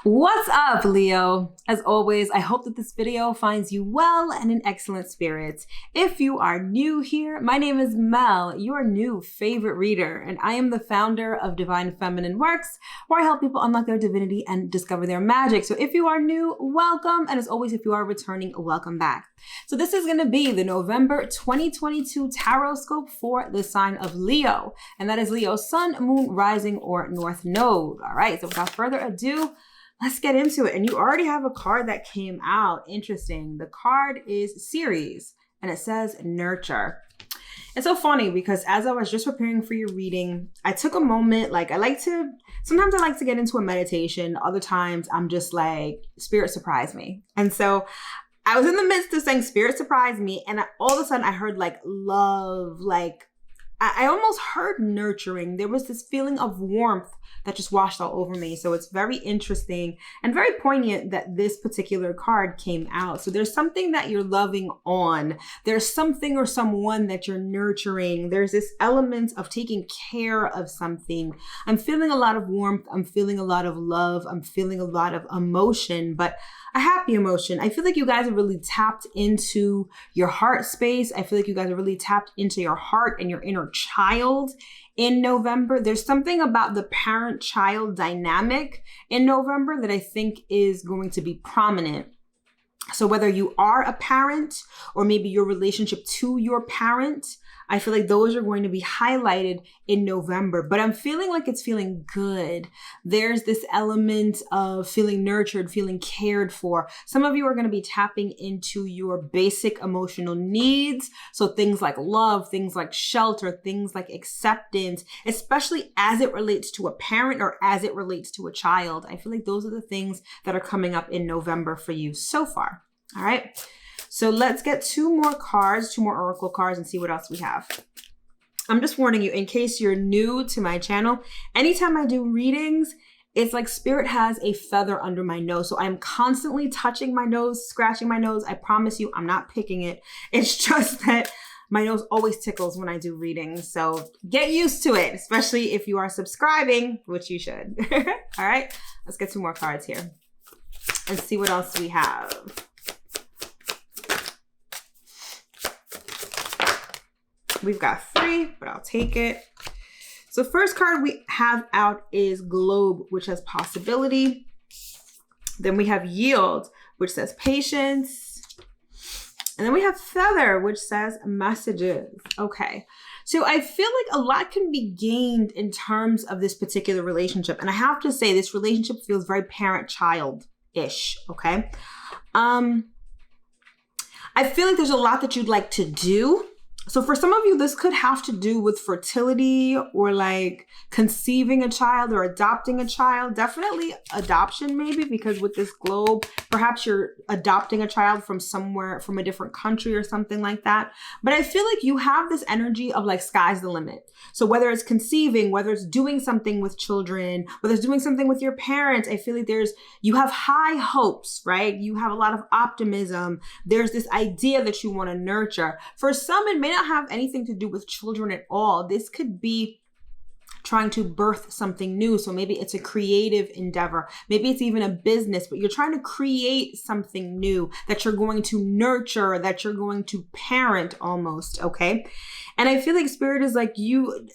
What's up, Leo? As always, I hope that this video finds you well and in excellent spirits. If you are new here, my name is Mel, your new favorite reader, and I am the founder of Divine Feminine Works, where I help people unlock their divinity and discover their magic. So if you are new, welcome, and as always, if you are returning, welcome back. So this is going to be the November 2022 Tarot Scope for the sign of Leo, and that is Leo's Sun, Moon, Rising, or North Node. All right, so without further ado, let's get into it. And you already have a card that came out. Interesting. The card is Ceres, and it says Nurture. It's so funny because as I was just preparing for your reading, I took a moment. Sometimes I like to get into a meditation. Other times I'm just like, Spirit surprise me. And so I was in the midst of saying Spirit surprise me, and all of a sudden I heard like love, I almost heard nurturing. There was this feeling of warmth that just washed all over me. So it's very interesting and very poignant that this particular card came out. So there's something that you're loving on. There's something or someone that you're nurturing. There's this element of taking care of something. I'm feeling a lot of warmth. I'm feeling a lot of love. I'm feeling a lot of emotion, but a happy emotion. I feel like you guys are really tapped into your heart space. I feel like you guys are really tapped into your heart and your inner child in November. There's something about the parent-child dynamic in November that I think is going to be prominent. So whether you are a parent or maybe your relationship to your parent, I feel like those are going to be highlighted in November, but I'm feeling like it's feeling good. There's this element of feeling nurtured, feeling cared for. Some of you are going to be tapping into your basic emotional needs. So things like love, things like shelter, things like acceptance, especially as it relates to a parent or as it relates to a child. I feel like those are the things that are coming up in November for you so far. All right. So let's get two more oracle cards, and see what else we have. I'm just warning you, in case you're new to my channel, anytime I do readings, it's like Spirit has a feather under my nose. So I'm constantly touching my nose, scratching my nose. I promise you, I'm not picking it. It's just that my nose always tickles when I do readings. So get used to it, especially if you are subscribing, which you should. All right, let's get two more cards here and see what else we have. We've got three, but I'll take it. So first card we have out is Globe, which says possibility. Then we have Yield, which says patience. And then we have Feather, which says messages. Okay. So I feel like a lot can be gained in terms of this particular relationship. And I have to say, this relationship feels very parent-child-ish. Okay. I feel like there's a lot that you'd like to do. So for some of you, this could have to do with fertility or like conceiving a child or adopting a child. Definitely adoption maybe, because with this globe, perhaps you're adopting a child from somewhere, from a different country or something like that. But I feel like you have this energy of like sky's the limit. So whether it's conceiving, whether it's doing something with children, whether it's doing something with your parents, I feel like you have high hopes, right? You have a lot of optimism. There's this idea that you want to nurture. For some, it may not have anything to do with children at all. This could be trying to birth something new. So maybe it's a creative endeavor. Maybe it's even a business, but you're trying to create something new that you're going to nurture, that you're going to parent almost, okay? And I feel like Spirit is like,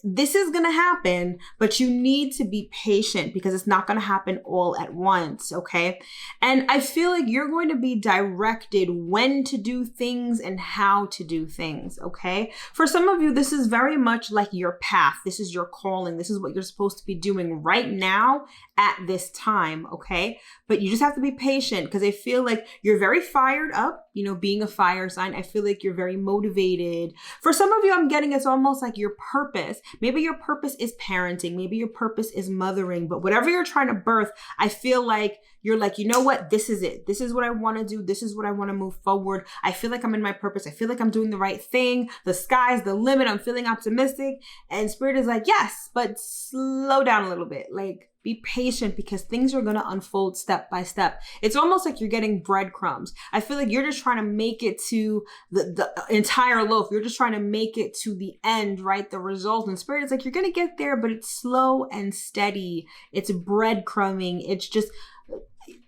this is going to happen, but you need to be patient because it's not going to happen all at once, okay? And I feel like you're going to be directed when to do things and how to do things, okay? For some of you, this is very much like your path. This is your calling. This is what you're supposed to be doing right now at this time, okay? But you just have to be patient because I feel like you're very fired up, being a fire sign. I feel like you're very motivated. For some of you, I'm getting it's almost like your purpose. Maybe your purpose is parenting. Maybe your purpose is mothering. But whatever you're trying to birth, I feel like you're like, you know what? This is it. This is what I want to do. This is what I want to move forward. I feel like I'm in my purpose. I feel like I'm doing the right thing. The sky's the limit. I'm feeling optimistic. And Spirit is like, yes, but slow down a little bit. Like, be patient because things are going to unfold step by step. It's almost like you're getting breadcrumbs. I feel like you're just trying to make it to the entire loaf. You're just trying to make it to the end, right? The result. And Spirit is like, you're going to get there, but it's slow and steady. It's breadcrumbing. It's just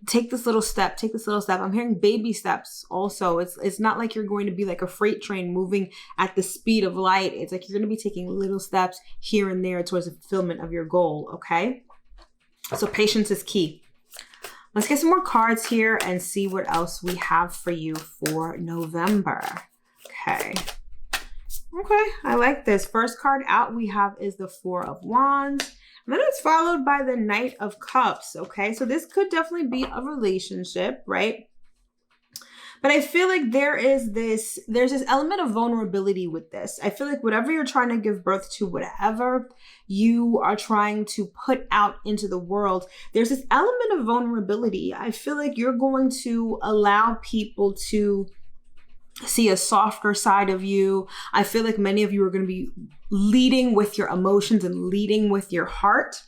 take this little step, take this little step. I'm hearing baby steps also. It's not like you're going to be like a freight train moving at the speed of light. It's like you're going to be taking little steps here and there towards the fulfillment of your goal, okay? So patience is key. Let's get some more cards here and see what else we have for you for November. Okay. Okay, I like this. First card out we have is the Four of Wands. And then it's followed by the Knight of Cups, okay? So this could definitely be a relationship, right? But I feel like there's this element of vulnerability with this. I feel like whatever you're trying to give birth to, whatever you are trying to put out into the world, there's this element of vulnerability. I feel like you're going to allow people to see a softer side of you. I feel like many of you are going to be leading with your emotions and leading with your heart.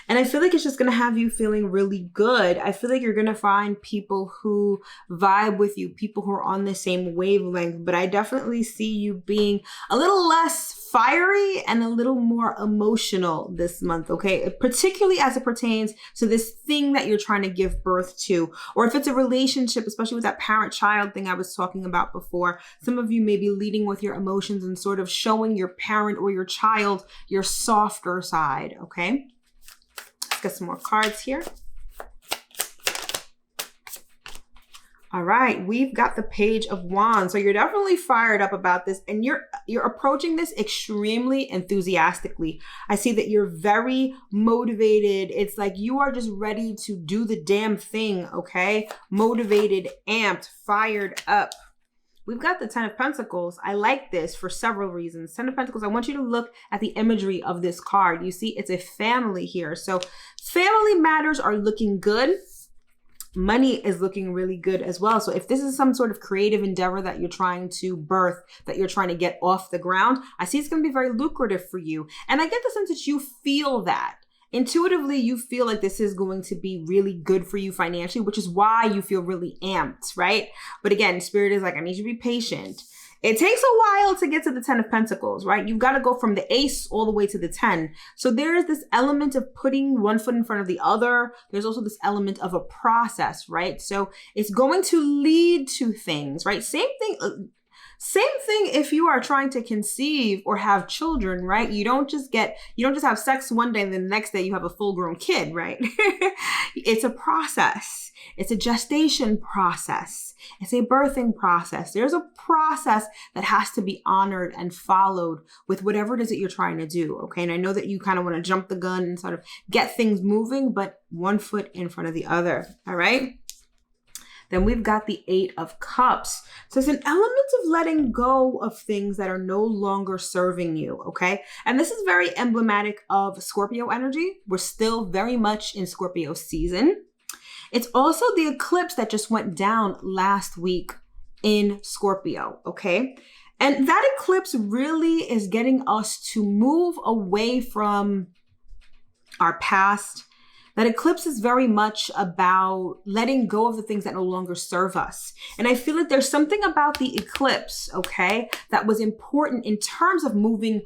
And I feel like it's just going to have you feeling really good. I feel like you're going to find people who vibe with you, people who are on the same wavelength. But I definitely see you being a little less fiery and a little more emotional this month, okay? Particularly as it pertains to this thing that you're trying to give birth to. Or if it's a relationship, especially with that parent-child thing I was talking about before, some of you may be leading with your emotions and sort of showing your parent or your child your softer side, okay? Get some more cards here. All right, we've got the Page of Wands. So you're definitely fired up about this and you're approaching this extremely enthusiastically. I see that you're very motivated. It's like you are just ready to do the damn thing, okay? Motivated, amped, fired up. We've got the Ten of Pentacles. I like this for several reasons. Ten of Pentacles, I want you to look at the imagery of this card. You see, it's a family here. So family matters are looking good. Money is looking really good as well. So if this is some sort of creative endeavor that you're trying to birth, that you're trying to get off the ground, I see it's going to be very lucrative for you. And I get the sense that you feel that. Intuitively, you feel like this is going to be really good for you financially, which is why you feel really amped, right? But again, Spirit is like, I need you to be patient. It takes a while to get to the 10 of Pentacles, right? You've got to go from the Ace all the way to the 10. So there is this element of putting one foot in front of the other. There's also this element of a process, right? So it's going to lead to things, right? Same thing if you are trying to conceive or have children, right? You don't just have sex one day and then the next day you have a full-grown kid, right? It's a process. It's a gestation process. It's a birthing process. There's a process that has to be honored and followed with whatever it is that you're trying to do, okay? And I know that you kind of want to jump the gun and sort of get things moving, but one foot in front of the other, all right? Then we've got the Eight of Cups. So it's an element of letting go of things that are no longer serving you, okay? And this is very emblematic of Scorpio energy. We're still very much in Scorpio season. It's also the eclipse that just went down last week in Scorpio, okay? And that eclipse really is getting us to move away from our past. That eclipse is very much about letting go of the things that no longer serve us. And I feel like there's something about the eclipse, okay, that was important in terms of moving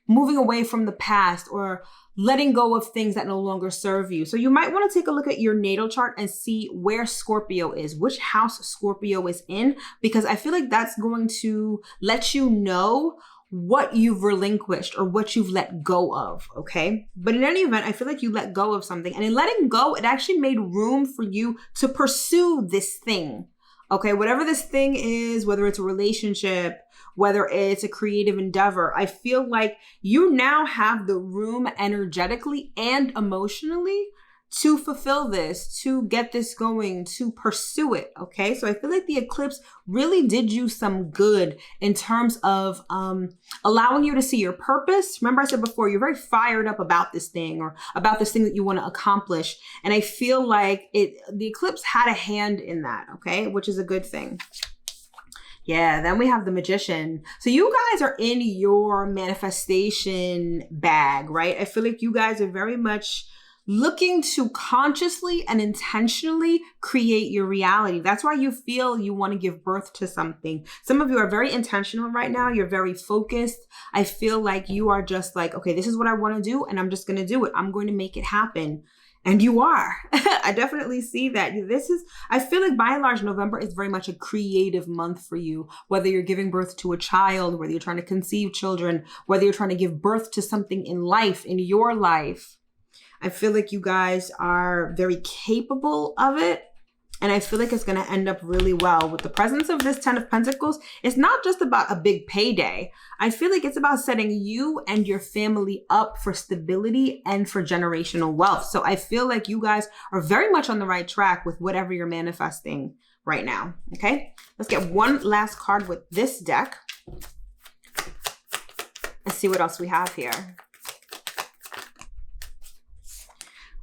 away from the past or letting go of things that no longer serve you. So you might want to take a look at your natal chart and see where Scorpio is, which house Scorpio is in, because I feel like that's going to let you know what you've relinquished or what you've let go of, okay? But in any event, I feel like you let go of something. And in letting go, it actually made room for you to pursue this thing, okay? Whatever this thing is, whether it's a relationship, whether it's a creative endeavor, I feel like you now have the room energetically and emotionally to fulfill this, to get this going, to pursue it, okay? So I feel like the eclipse really did you some good in terms of allowing you to see your purpose. Remember I said before, you're very fired up about this thing or about this thing that you want to accomplish. And I feel like the eclipse had a hand in that, okay? Which is a good thing. Yeah, then we have the Magician. So you guys are in your manifestation bag, right? I feel like you guys are very much looking to consciously and intentionally create your reality. That's why you feel you want to give birth to something. Some of you are very intentional right now. You're very focused. I feel like you are just like, okay, this is what I want to do and I'm just going to do it. I'm going to make it happen. And you are. I definitely see that. I feel like by and large, November is very much a creative month for you. Whether you're giving birth to a child, whether you're trying to conceive children, whether you're trying to give birth to something in life, in your life. I feel like you guys are very capable of it. And I feel like it's going to end up really well. With the presence of this 10 of Pentacles, it's not just about a big payday. I feel like it's about setting you and your family up for stability and for generational wealth. So I feel like you guys are very much on the right track with whatever you're manifesting right now. Okay, let's get one last card with this deck and see what else we have here.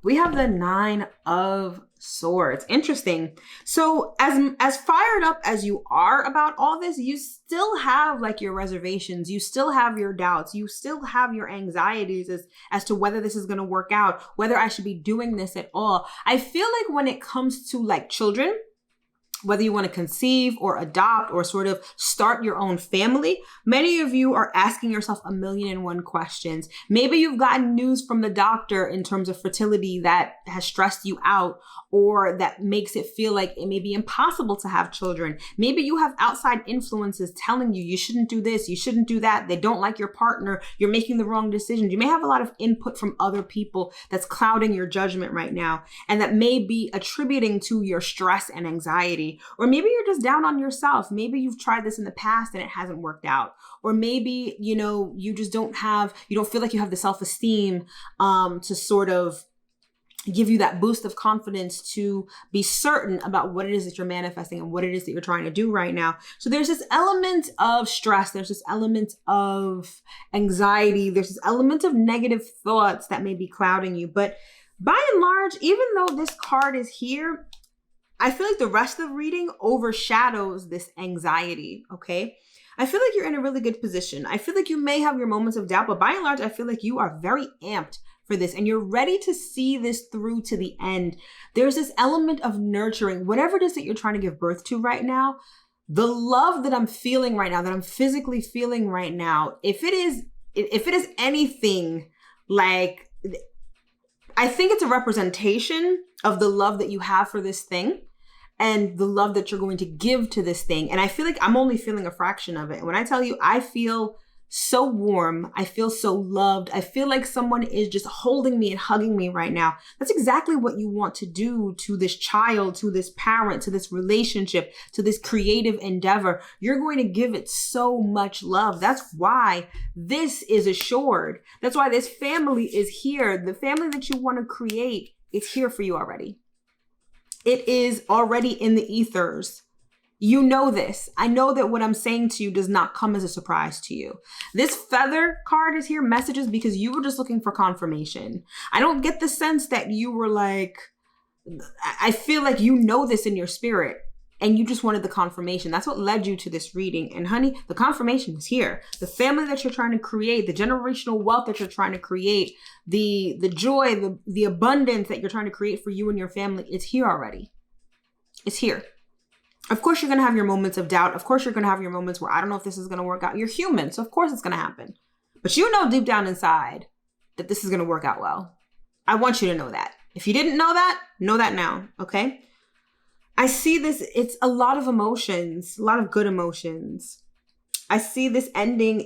We have the 9 of Swords. Interesting. So as fired up as you are about all this, you still have like your reservations. You still have your doubts. You still have your anxieties as to whether this is going to work out, whether I should be doing this at all. I feel like when it comes to like children, whether you want to conceive or adopt or sort of start your own family, many of you are asking yourself 1,000,001 questions. Maybe you've gotten news from the doctor in terms of fertility that has stressed you out or that makes it feel like it may be impossible to have children. Maybe you have outside influences telling you shouldn't do this, you shouldn't do that. They don't like your partner. You're making the wrong decisions. You may have a lot of input from other people that's clouding your judgment right now and that may be attributing to your stress and anxiety. Or maybe you're just down on yourself. Maybe you've tried this in the past and it hasn't worked out. Or maybe, you just don't feel like you have the self-esteem to sort of give you that boost of confidence to be certain about what it is that you're manifesting and what it is that you're trying to do right now. So there's this element of stress. There's this element of anxiety. There's this element of negative thoughts that may be clouding you. But by and large, even though this card is here, I feel like the rest of the reading overshadows this anxiety, okay? I feel like you're in a really good position. I feel like you may have your moments of doubt, but by and large, I feel like you are very amped for this and you're ready to see this through to the end. There's this element of nurturing, whatever it is that you're trying to give birth to right now, the love that I'm feeling right now, that I'm physically feeling right now, if it is anything like, I think it's a representation of the love that you have for this thing and the love that you're going to give to this thing. And I feel like I'm only feeling a fraction of it. And when I tell you, I feel so warm, I feel so loved, I feel like someone is just holding me and hugging me right now. That's exactly what you want to do to this child, to this parent, to this relationship, to this creative endeavor. You're going to give it so much love. That's why this is assured. That's why this family is here. The family that you want to create is here for you already. It is already in the ethers. You know this. I know that what I'm saying to you does not come as a surprise to you. This feather card is here, messages, because you were just looking for confirmation. I don't get the sense that you were like, I feel like you know this in your spirit and you just wanted the confirmation. That's what led you to this reading. And honey, the confirmation is here. The family that you're trying to create, the generational wealth that you're trying to create, the joy, the abundance that you're trying to create for you and your family, it's here already. It's here. Of course, you're going to have your moments of doubt. Of course, you're going to have your moments where I don't know if this is going to work out. You're human, so of course it's going to happen. But you know deep down inside that this is going to work out well. I want you to know that. If you didn't know that now, okay? I see this, it's a lot of emotions, a lot of good emotions. I see this ending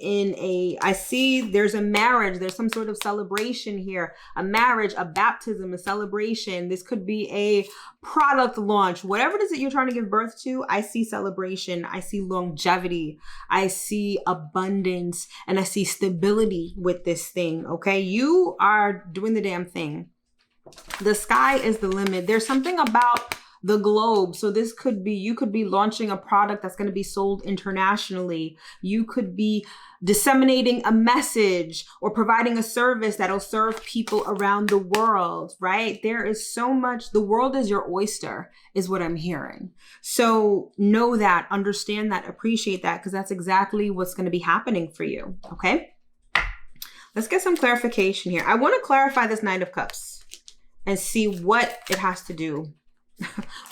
I see there's a marriage, there's some sort of celebration here, a marriage, a baptism, a celebration. This could be a product launch, whatever it is that you're trying to give birth to. I see celebration, I see longevity, I see abundance, and I see stability with this thing, okay? You are doing the damn thing. The sky is the limit. There's something about the globe. So this could be, you could be launching a product that's going to be sold internationally. You could be disseminating a message or providing a service that'll serve people around the world, right? There is so much, the world is your oyster is what I'm hearing. So know that, understand that, appreciate that, because that's exactly what's going to be happening for you. Okay. Let's get some clarification here. I want to clarify this Knight of Cups and see what it has to do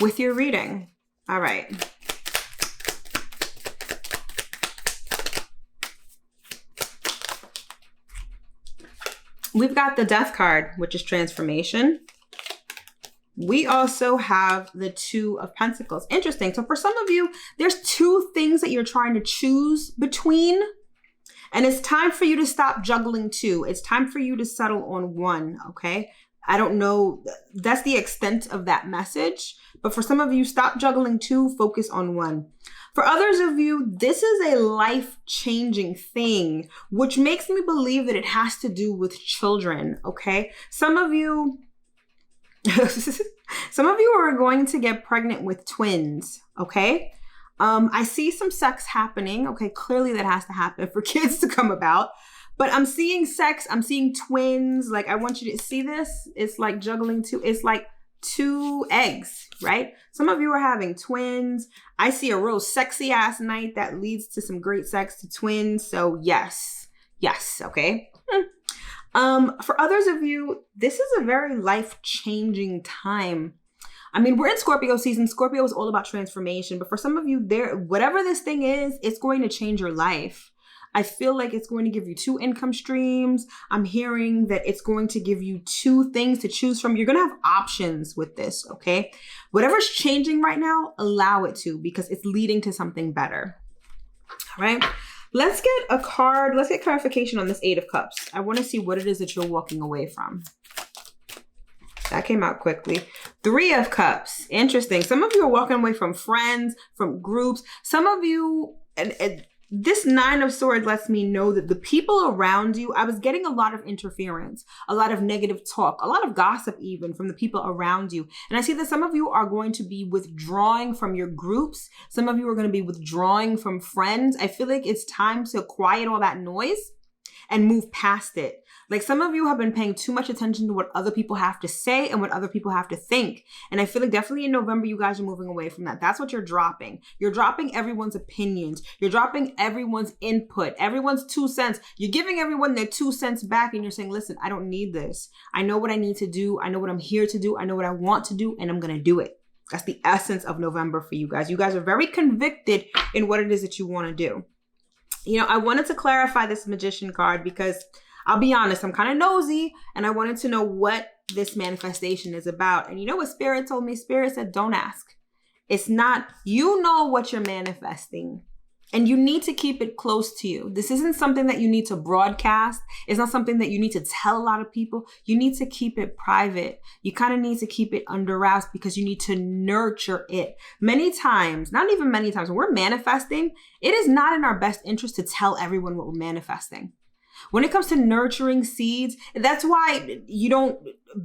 with your reading. All right. We've got the Death card, which is transformation. we also have the Two of Pentacles. Interesting. So for some of you, there's two things that you're trying to choose between. And it's time for you to stop juggling two. It's time for you to settle on one, okay? I don't know. That's the extent of that message. But for some of you, stop juggling two, focus on one. For others of you, this is a life-changing thing, which makes me believe that it has to do with children, okay? Some of you are going to get pregnant with twins, okay? I see some sex happening. Okay, clearly that has to happen for kids to come about. But I'm seeing sex. I'm seeing twins. Like, I want you to see this. It's like juggling two. It's like two eggs, right? Some of you are having twins. I see a real sexy ass night that leads to some great sex to twins. So yes, okay. For others of you, this is a very life-changing time. I mean, we're in Scorpio season. Scorpio is all about transformation. But for some of you, whatever this thing is, it's going to change your life. I feel like it's going to give you two income streams. I'm hearing that it's going to give you two things to choose from. You're going to have options with this, okay? Whatever's changing right now, allow it to, because it's leading to something better. All right? Let's get a card. Let's get clarification on this Eight of Cups. I want to see what it is that you're walking away from. That came out quickly. Three of Cups. Interesting. Some of you are walking away from friends, from groups. Some of you, and this Nine of Swords lets me know that the people around you, I was getting a lot of interference, a lot of negative talk, a lot of gossip even from the people around you. And I see that some of you are going to be withdrawing from your groups. Some of you are going to be withdrawing from friends. I feel like it's time to quiet all that noise and move past it. Like, some of you have been paying too much attention to what other people have to say and what other people have to think. And I feel like definitely in November, you guys are moving away from that. That's what you're dropping. You're dropping everyone's opinions. You're dropping everyone's input, everyone's 2 cents. You're giving everyone their 2 cents back and you're saying, listen, I don't need this. I know what I need to do. I know what I'm here to do. I know what I want to do, and I'm going to do it. That's the essence of November for you guys. You guys are very convicted in what it is that you want to do. You know, I wanted to clarify this Magician card because I'll be honest, I'm kind of nosy and I wanted to know what this manifestation is about. And you know what Spirit told me? Spirit said, don't ask. It's not, you know what you're manifesting and you need to keep it close to you. This isn't something that you need to broadcast. It's not something that you need to tell a lot of people. You need to keep it private. You kind of need to keep it under wraps because you need to nurture it. Many times, not even many times, when we're manifesting, it is not in our best interest to tell everyone what we're manifesting. When it comes to nurturing seeds, that's why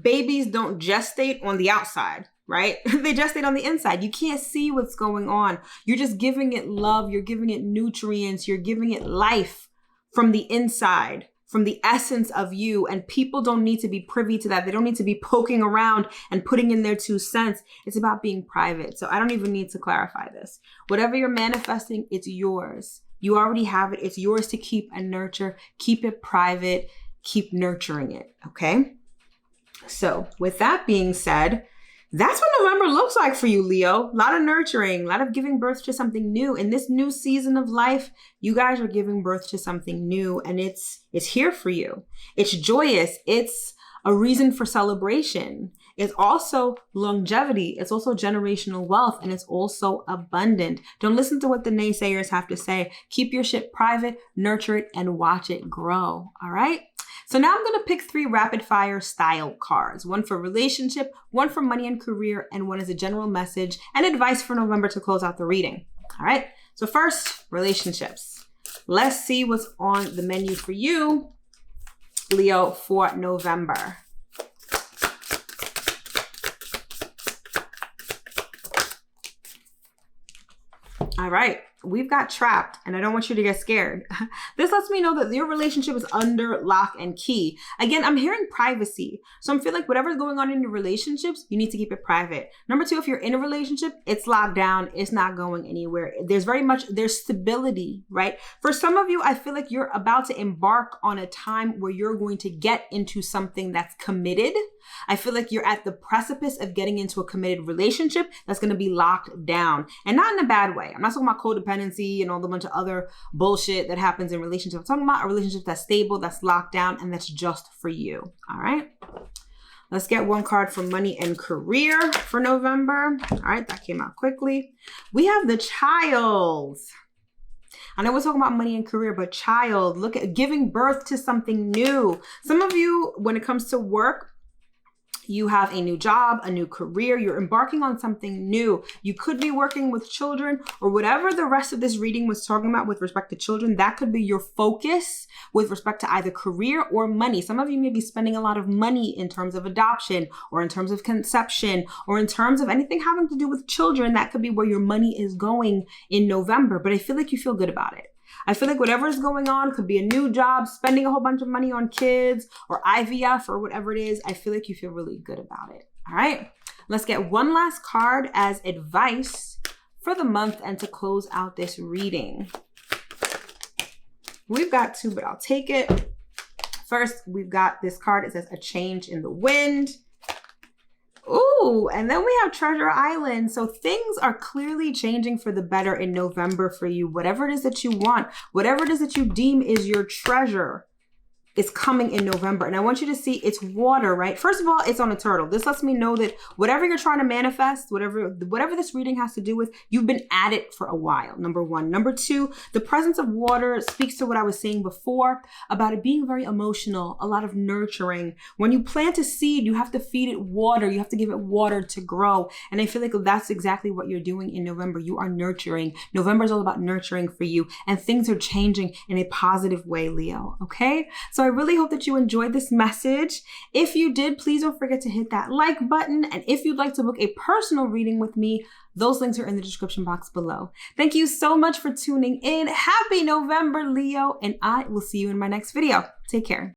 babies don't gestate on the outside, right? They gestate on the inside. You can't see what's going on. You're just giving it love. You're giving it nutrients. You're giving it life from the inside, from the essence of you. And people don't need to be privy to that. They don't need to be poking around and putting in their 2 cents. It's about being private. So I don't even need to clarify this. Whatever you're manifesting, it's yours. You already have it. It's yours to keep and nurture. Keep it private. Keep nurturing it. Okay? So with that being said, that's what November looks like for you, Leo. A lot of nurturing, a lot of giving birth to something new. In this new season of life, you guys are giving birth to something new and it's here for you. It's joyous. It's a reason for celebration. It's also longevity. It's also generational wealth, and it's also abundant. Don't listen to what the naysayers have to say. Keep your shit private, nurture it, and watch it grow. All right? So now I'm going to pick 3 rapid fire style cards. One for relationship, one for money and career, and one is a general message and advice for November to close out the reading. All right? So first, relationships. Let's see what's on the menu for you, Leo, for November. All right, we've got trapped, and I don't want you to get scared. This lets me know that your relationship is under lock and key. Again, I'm hearing privacy. So I feel like whatever's going on in your relationships, you need to keep it private. Number 2, if you're in a relationship, it's locked down. It's not going anywhere. There's stability, right? For some of you, I feel like you're about to embark on a time where you're going to get into something that's committed. I feel like you're at the precipice of getting into a committed relationship that's going to be locked down, and not in a bad way. I'm not talking about codependency and all the bunch of other bullshit that happens in relationships. I'm talking about a relationship that's stable, that's locked down, and that's just for you. All right. Let's get one card for money and career for November. All right, that came out quickly. We have the Child. I know we're talking about money and career, but Child, look at giving birth to something new. Some of you, when it comes to work, you have a new job, a new career, you're embarking on something new. You could be working with children or whatever the rest of this reading was talking about with respect to children. That could be your focus with respect to either career or money. Some of you may be spending a lot of money in terms of adoption or in terms of conception or in terms of anything having to do with children. That could be where your money is going in November, but I feel like you feel good about it. I feel like whatever is going on could be a new job, spending a whole bunch of money on kids or IVF or whatever it is. I feel like you feel really good about it. All right, let's get one last card as advice for the month and to close out this reading. We've got two, but I'll take it. First, we've got this card. It says a change in the wind. Ooh, and then we have Treasure Island. So things are clearly changing for the better in November for you. Whatever it is that you want, whatever it is that you deem is your treasure, is coming in November. And I want you to see it's water, right? First of all, it's on a turtle. This lets me know that whatever you're trying to manifest, whatever this reading has to do with, you've been at it for a while, number one. Number two, the presence of water speaks to what I was saying before about it being very emotional, a lot of nurturing. When you plant a seed, you have to feed it water. You have to give it water to grow. And I feel like that's exactly what you're doing in November. You are nurturing. November is all about nurturing for you, and things are changing in a positive way, Leo. Okay? So I really hope that you enjoyed this message. If you did, please don't forget to hit that like button. And if you'd like to book a personal reading with me, those links are in the description box below. Thank you so much for tuning in. Happy November, Leo, and I will see you in my next video. Take care.